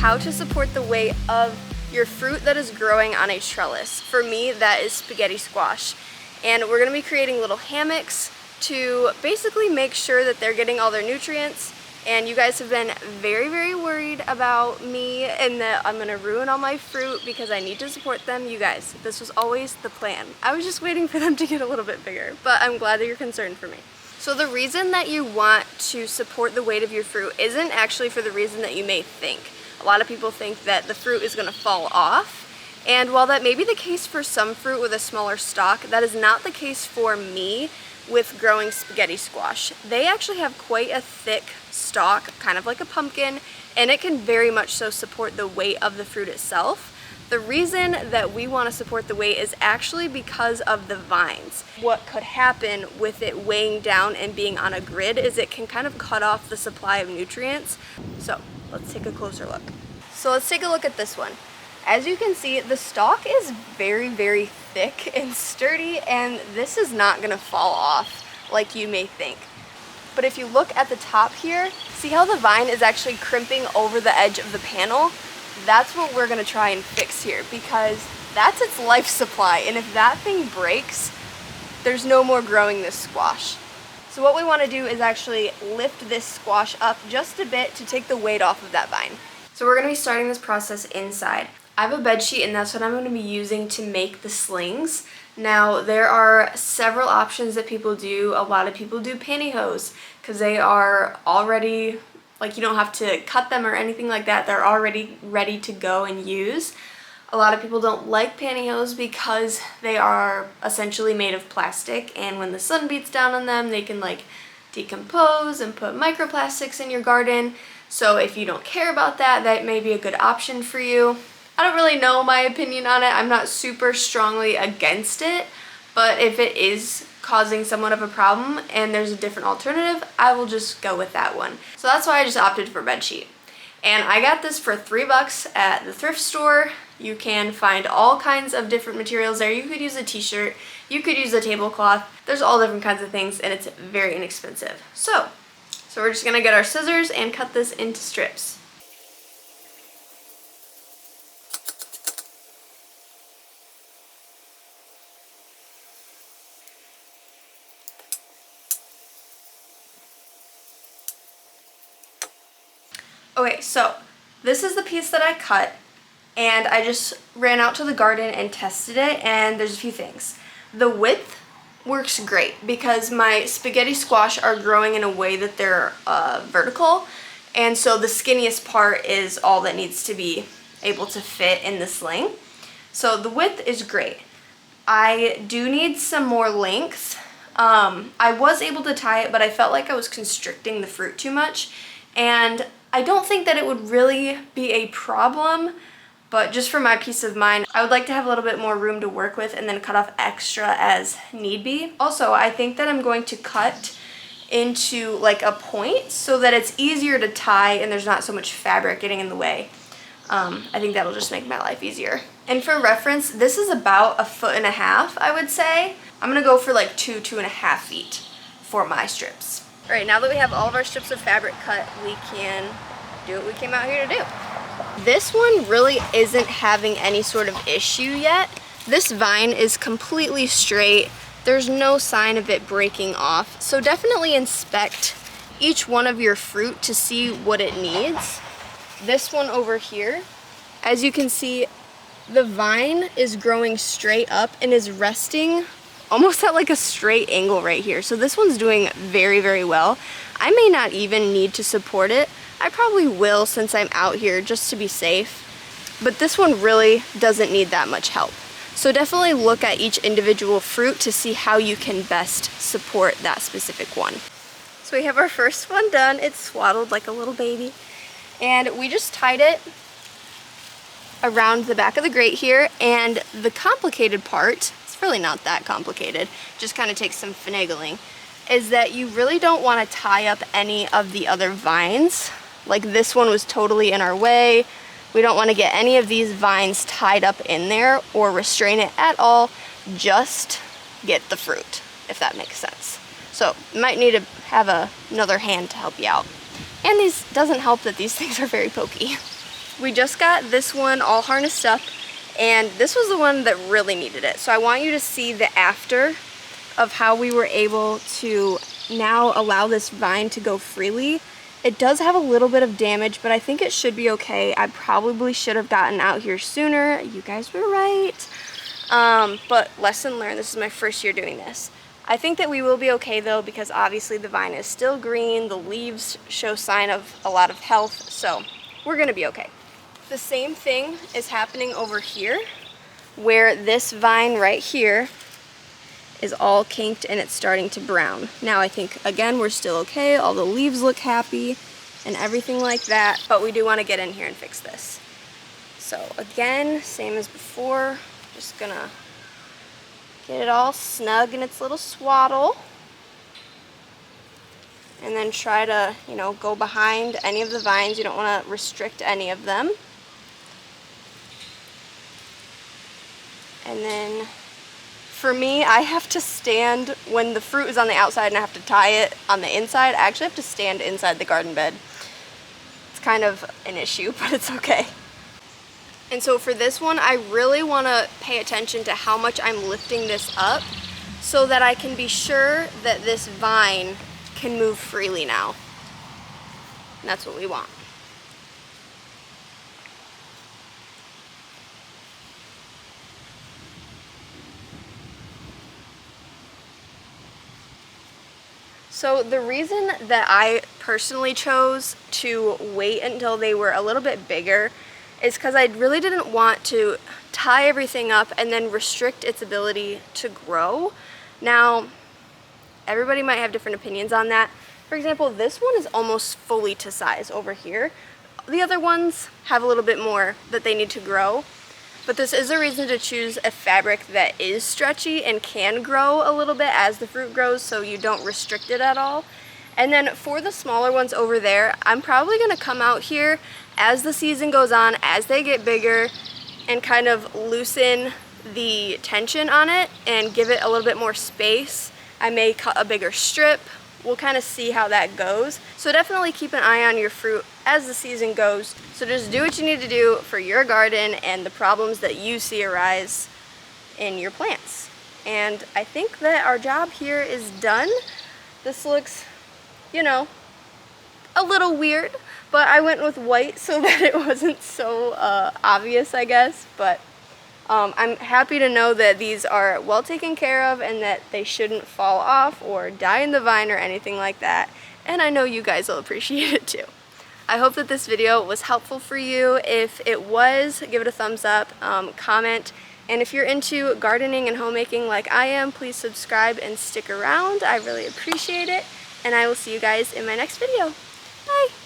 how to support the weight of your fruit that is growing on a trellis. For me, that is spaghetti squash. And we're gonna be creating little hammocks to basically make sure that they're getting all their nutrients. And you guys have been very, very worried about me and that I'm gonna ruin all my fruit because I need to support them. You guys, this was always the plan. I was just waiting for them to get a little bit bigger, but I'm glad that you're concerned for me. So the reason that you want to support the weight of your fruit isn't actually for the reason that you may think. A lot of people think that the fruit is gonna fall off. And while that may be the case for some fruit with a smaller stalk, that is not the case for me with growing spaghetti squash. They actually have quite a thick stalk, kind of like a pumpkin, and it can very much so support the weight of the fruit itself. The reason that we want to support the weight is actually because of the vines. What could happen with it weighing down and being on a grid is it can kind of cut off the supply of nutrients. So let's take a closer look. So let's take a look at this one. As you can see, the stalk is very, very thick and sturdy, and this is not gonna fall off like you may think. But if you look at the top here, see how the vine is actually crimping over the edge of the panel? That's what we're gonna try and fix here, because that's its life supply, and if that thing breaks, there's no more growing this squash. So what we wanna do is actually lift this squash up just a bit to take the weight off of that vine. So we're gonna be starting this process inside. I have a bed sheet, and that's what I'm going to be using to make the slings. Now, there are several options that people do. A lot of people do pantyhose because they are already, like, you don't have to cut them or anything like that. They're already ready to go and use. A lot of people don't like pantyhose because they are essentially made of plastic, and when the sun beats down on them, they can like decompose and put microplastics in your garden. So if you don't care about that, that may be a good option for you. I don't really know my opinion on it. I'm not super strongly against it, but if it is causing somewhat of a problem and there's a different alternative, I will just go with that one. So that's why I just opted for bedsheet. And I got this for $3 at the thrift store. You can find all kinds of different materials there. You could use a t-shirt, you could use a tablecloth. There's all different kinds of things, and it's very inexpensive. So we're just gonna get our scissors and cut this into strips. Okay, so this is the piece that I cut, and I just ran out to the garden and tested it, and there's a few things. The width works great because my spaghetti squash are growing in a way that they're vertical, and so the skinniest part is all that needs to be able to fit in the sling. So the width is great. I do need some more length. I was able to tie it, but I felt like I was constricting the fruit too much, and I don't think that it would really be a problem, but just for my peace of mind, I would like to have a little bit more room to work with and then cut off extra as need be. Also, I think that I'm going to cut into like a point so that it's easier to tie and there's not so much fabric getting in the way. I think that'll just make my life easier. And for reference, this is about 1.5 feet, I would say. I'm gonna go for like 2.5 feet for my strips. All right, now that we have all of our strips of fabric cut, we can do what we came out here to do. This one really isn't having any sort of issue yet. This vine is completely straight. There's no sign of it breaking off. So definitely inspect each one of your fruit to see what it needs. This one over here, as you can see, the vine is growing straight up and is resting almost at like a straight angle right here. So this one's doing very, very well. I may not even need to support it. I probably will since I'm out here just to be safe. But this one really doesn't need that much help. So definitely look at each individual fruit to see how you can best support that specific one. So we have our first one done. It's swaddled like a little baby. And we just tied it around the back of the grate here. And the complicated part, really not that complicated, just kind of takes some finagling, is that you really don't want to tie up any of the other vines. Like this one was totally in our way. We don't want to get any of these vines tied up in there or restrain it at all. Just get the fruit, if that makes sense. So you might need to have another hand to help you out. And these doesn't help that these things are very pokey. we just got this one all harnessed up, and this was the one that really needed it. So I want you to see the after of how we were able to now allow this vine to go freely. It does have a little bit of damage, but I think it should be okay. I probably should have gotten out here sooner. You guys were right. But lesson learned, this is my first year doing this. I think that we will be okay though, because obviously the vine is still green, the leaves show sign of a lot of health, so we're gonna be okay. The same thing is happening over here, where this vine right here is all kinked and it's starting to brown. Now I think, again, we're still okay. All the leaves look happy and everything like that, but we do want to get in here and fix this. So again, same as before, just gonna get it all snug in its little swaddle. And then try to, you know, go behind any of the vines. You don't want to restrict any of them. And then for me, I have to stand when the fruit is on the outside and I have to tie it on the inside. I actually have to stand inside the garden bed. It's kind of an issue, but it's okay. And so for this one, I really want to pay attention to how much I'm lifting this up so that I can be sure that this vine can move freely now. And that's what we want. So the reason that I personally chose to wait until they were a little bit bigger is because I really didn't want to tie everything up and then restrict its ability to grow. Now, everybody might have different opinions on that. For example, this one is almost fully to size over here. The other ones have a little bit more that they need to grow. But this is a reason to choose a fabric that is stretchy and can grow a little bit as the fruit grows, so you don't restrict it at all. And then for the smaller ones over there, I'm probably going to come out here as the season goes on, as they get bigger, and kind of loosen the tension on it and give it a little bit more space. I may cut a bigger strip. We'll kind of see how that goes. So definitely keep an eye on your fruit as the season goes. So just do what you need to do for your garden and the problems that you see arise in your plants. And I think that our job here is done. This looks, you know, a little weird, but I went with white so that it wasn't so obvious, I guess. But I'm happy to know that these are well taken care of and that they shouldn't fall off or die in the vine or anything like that. And I know you guys will appreciate it too. I hope that this video was helpful for you. If it was, give it a thumbs up, comment, and if you're into gardening and homemaking like I am, please subscribe and stick around. I really appreciate it, and I will see you guys in my next video. Bye!